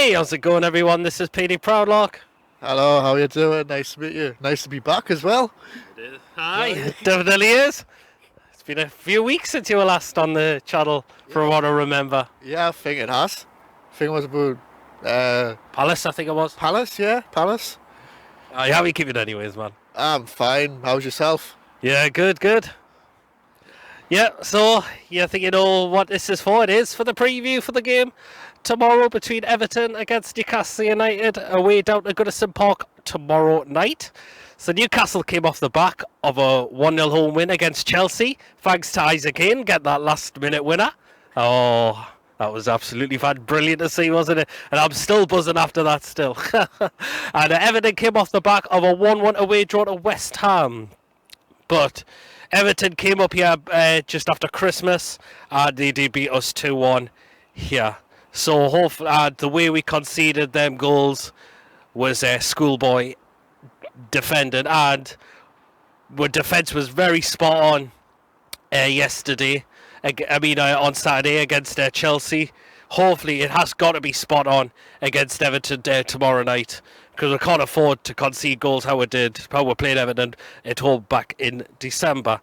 Hey, how's it going, everyone? This is PD Proudlock. Hello, how you doing? Nice to meet you. Nice to be back as well. It is. Hi, it definitely is. It's been a few weeks since you were last on the channel, from what I remember. Yeah, I think it has. I think it was about Palace, I think it was. Palace, yeah, Palace. How are you keeping anyways, man? I'm fine. How's yourself? Yeah, good. Yeah, so you think you know what this is for? It is for the preview for the game tomorrow between Everton against Newcastle United away down to Goodison Park tomorrow night. So Newcastle came off the back of a 1-0 home win against Chelsea, thanks to Isaac Hayden get that last-minute winner. Oh, that was absolutely brilliant to see, wasn't it? And I'm still buzzing after that still. And Everton came off the back of a 1-1 away draw to West Ham. But Everton came up here just after Christmas, and they did beat us 2-1 here. So hopefully, the way we conceded them goals was schoolboy defending, and our defence was very spot on yesterday. On Saturday against Chelsea. Hopefully, it has got to be spot on against Everton tomorrow night, because we can't afford to concede goals how we played Everton at home back in December.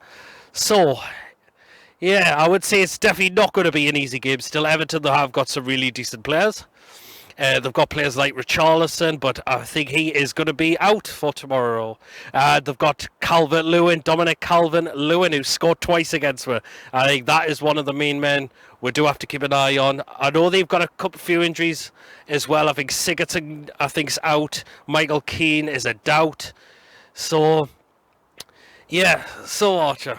So, yeah, I would say it's definitely not going to be an easy game. Still, Everton, they have got some really decent players. They've got players like Ritchie, but I think he is going to be out for tomorrow. They've got Dominic Calvert-Lewin, who scored twice against me. I think that is one of the main men we do have to keep an eye on. I know they've got a few injuries as well. I think Sigurdsson, is out. Michael Keane is a doubt. So, yeah. So, Archer,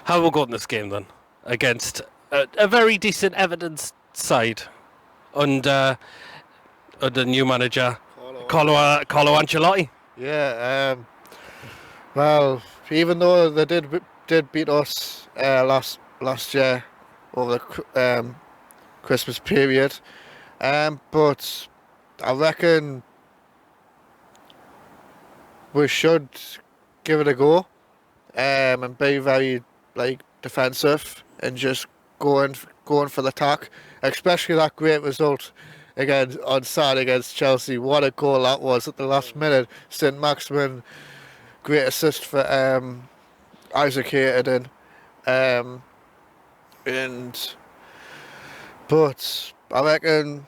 how are we going this game then? Against a very decent Everton side. Under new manager Carlo Ancelotti. Yeah. Well, even though they did beat us last year over the Christmas period, but I reckon we should give it a go, and be very defensive and just going for the attack, especially that great result again on Saturday against Chelsea. What a goal that was at the last minute. Saint-Maximin, great assist for Isaac Hayden. But I reckon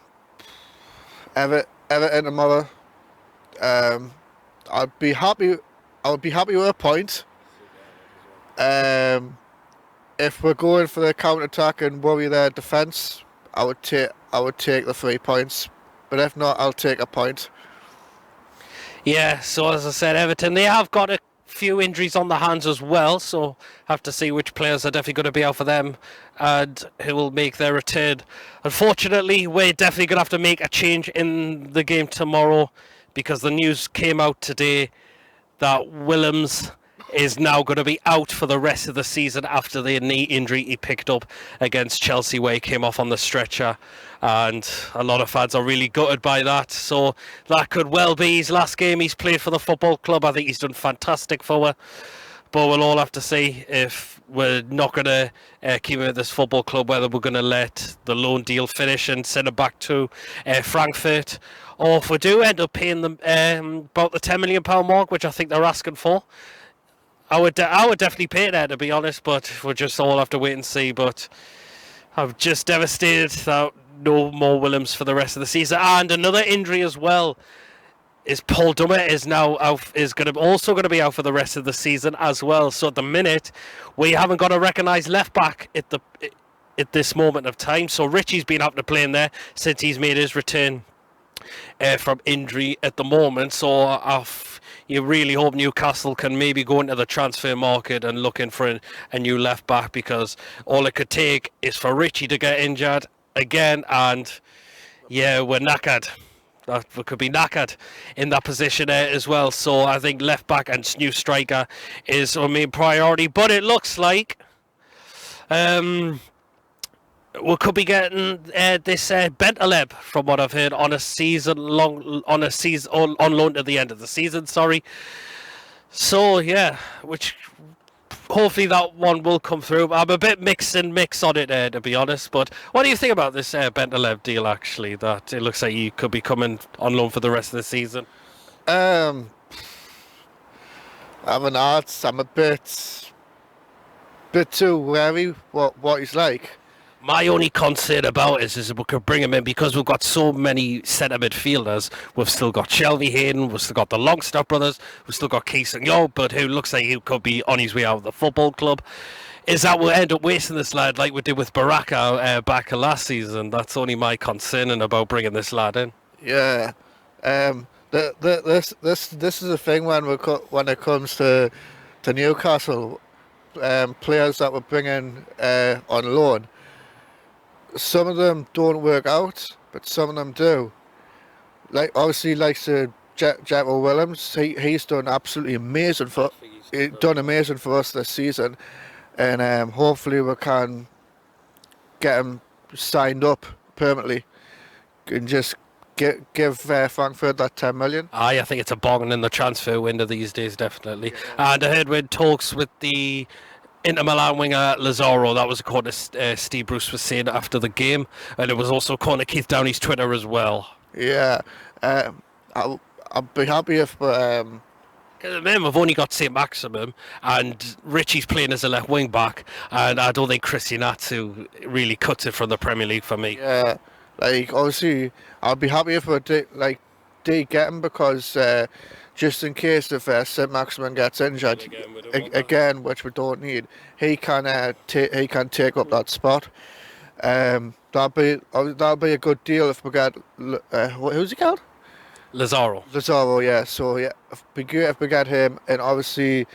Everton tomorrow, I would be happy with a point. If we're going for the counter-attack and worry their defence, I would take the 3 points. But if not, I'll take a point. Yeah, so as I said, Everton, they have got a few injuries on their hands as well, so have to see which players are definitely going to be out for them and who will make their return. Unfortunately, we're definitely going to have to make a change in the game tomorrow, because the news came out today that Willems is now going to be out for the rest of the season after the knee injury he picked up against Chelsea, where he came off on the stretcher, and a lot of fans are really gutted by that. So that could well be his last game he's played for the football club. I think he's done fantastic for us, but we'll all have to see if we're not going to keep him at this football club, whether we're going to let the loan deal finish and send him back to Frankfurt, or if we do end up paying them about the £10 million mark, which I think they're asking for. I would definitely pay that, to be honest, but we'll just all have to wait and see. But I'm just devastated that no more Willems for the rest of the season. And another injury as well is Paul Dummett is now out, also going to be out for the rest of the season as well. So at the minute, we haven't got a recognised left back at this moment of time. So Ritchie's been having to play in there since he's made his return from injury at the moment. So you really hope Newcastle can maybe go into the transfer market and looking for a new left back, because all it could take is for Ritchie to get injured again, and yeah, we're knackered. We could be knackered in that position as well. So I think left back and new striker is our main priority. But it looks like we could be getting this Bentaleb, from what I've heard, on loan to the end of the season. Sorry. So yeah, which hopefully that one will come through. I'm a bit mix on it, to be honest. But what do you think about this Bentaleb deal, actually, that it looks like he could be coming on loan for the rest of the season? Um, I'm a bit too wary what he's like. My only concern about it is we could bring him in because we've got so many centre midfielders. We've still got Shelvey, Hayden, we've still got the Longstaff brothers, we've still got Keith and Yo, but who looks like he could be on his way out of the football club. Is that we'll end up wasting this lad like we did with Baraka back last season? That's only my concern about bringing this lad in. Yeah. This is the thing when when it comes to Newcastle, players that we're bringing on loan. Some of them don't work out, but some of them do. Like obviously, like Jacko Williams, he's done absolutely amazing for us this season, and hopefully we can get him signed up permanently and just give Frankfurt that 10 million. I think it's a bargain in the transfer window these days, definitely. And I heard when talks with the Inter Milan winger Lazaro, that was according to Steve Bruce was saying after the game, and it was also according to Keith Downey's Twitter as well. Yeah, I'll be happy if. Remember, we've only got Saint-Maximin, and Ritchie's playing as a left wing back, and I don't think Natsu really cuts it from the Premier League for me. Yeah, like obviously, I'll be happy if we get him because just in case if Saint-Maximin gets injured again, which we don't need, he can take up that spot. That'll be a good deal if we get who's he called? Lazaro, yeah. So yeah, it'd be good if we get him, and obviously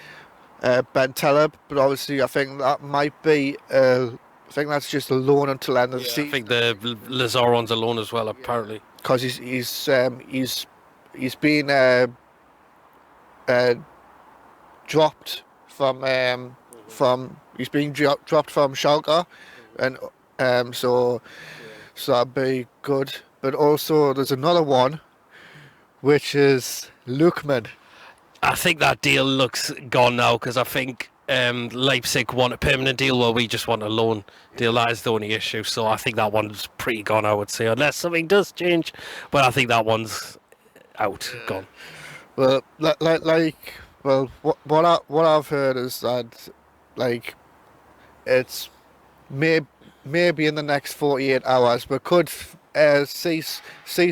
Bentaleb. But obviously, I think that might be. I think that's just a loan until end of the season. I think the Lazaro's a loan as well, apparently, because he's been dropped from he's being dropped from Schalke, and so that'd be good. But also, there's another one, which is Lookman. I think that deal looks gone now because I think Leipzig want a permanent deal while we just want a loan deal. That is the only issue. So I think that one's pretty gone, I would say, unless something does change. But I think that one's out, gone. Well, what I've heard is that like it's maybe in the next 48 hours we could see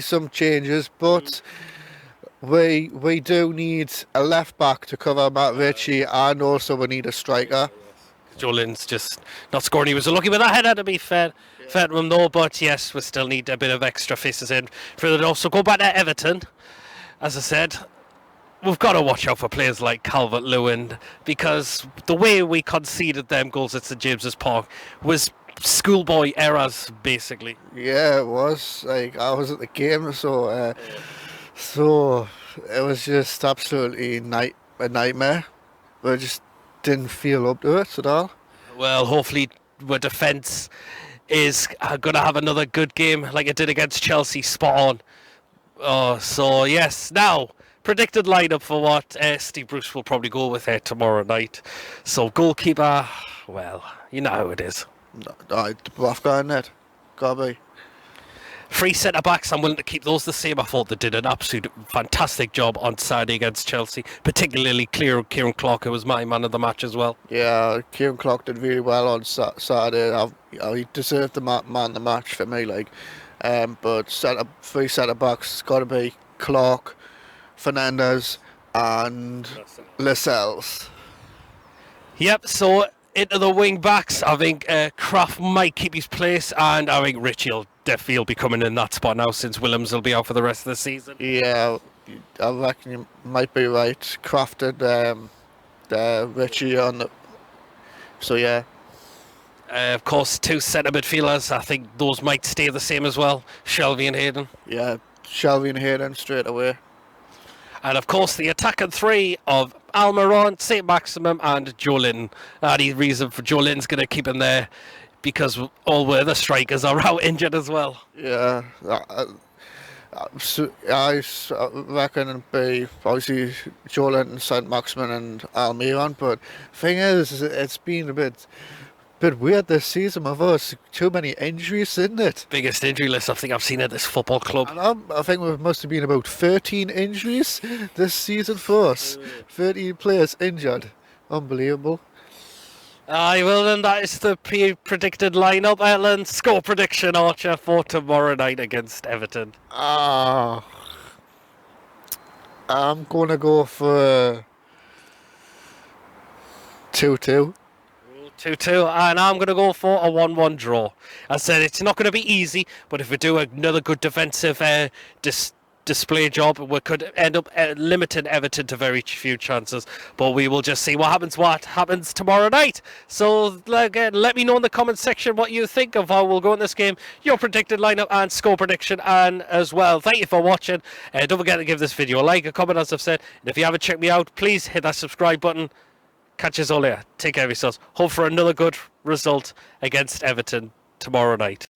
some changes, but we do need a left back to cover Matt Ritchie, and also we need a striker. Jolin's just not scoring. He was lucky with that header, to be fair to him though. But yes, we still need a bit of extra faces in for the north. So go back to Everton. As I said, we've got to watch out for players like Calvert-Lewin, because the way we conceded them goals at St James's Park was schoolboy errors, basically. Yeah, it was. Like I was at the game, so it was just absolutely a nightmare. We just didn't feel up to it at all. Well, hopefully our defence is going to have another good game like it did against Chelsea, spot on. So yes, now predicted lineup for what Steve Bruce will probably go with tomorrow night. So goalkeeper, well, you know how it is. The rough guy in it, gotta be. 3 centre backs, I'm willing to keep those the same. I thought they did an absolute fantastic job on Saturday against Chelsea, particularly Kieran Clark, who was my man of the match as well. Yeah, Kieran Clark did really well on Saturday. He deserved the man of the match for me. But 3 centre backs got to be Clark, Fernandez, and Lascelles. Yep. So into the wing backs, I think Krafth might keep his place, and I think Ritchie will definitely be coming in that spot now, since Williams will be out for the rest of the season. Yeah, I reckon you might be right. Krafth and Ritchie on the. So yeah. Of course, 2 centre midfielders. I think those might stay the same as well. Shelvey and Hayden. Yeah, Shelvey and Hayden straight away. And of course, the attacking 3 of Almiron, Saint-Maximin, and Jolin. The reason for Jolin's going to keep him there, because all the other strikers are out injured as well. Yeah, I reckon it'd be obviously Joelinton, Saint-Maximin and Almiron, but thing is, it's been a bit weird this season with us. Too many injuries, isn't it? Biggest injury list I think I've seen at this football club. And I think we must have been about 13 injuries this season for us. 13 players injured. Unbelievable. Aye, well then that is the predicted lineup, Ellen. Score prediction, Archer, for tomorrow night against Everton. I'm going to go for 2-2. 2-2, and I'm going to go for a 1-1 draw. I said it's not going to be easy, but if we do another good defensive display job, we could end up limiting Everton to very few chances. But we will just see what happens tomorrow night. So again, let me know in the comment section what you think of how we'll go in this game, your predicted lineup and score prediction, and as well, thank you for watching. Don't forget to give this video a like, a comment, as I've said. And if you haven't checked me out, please hit that subscribe button. Catch us all later. Take care of yourselves. Hope for another good result against Everton tomorrow night.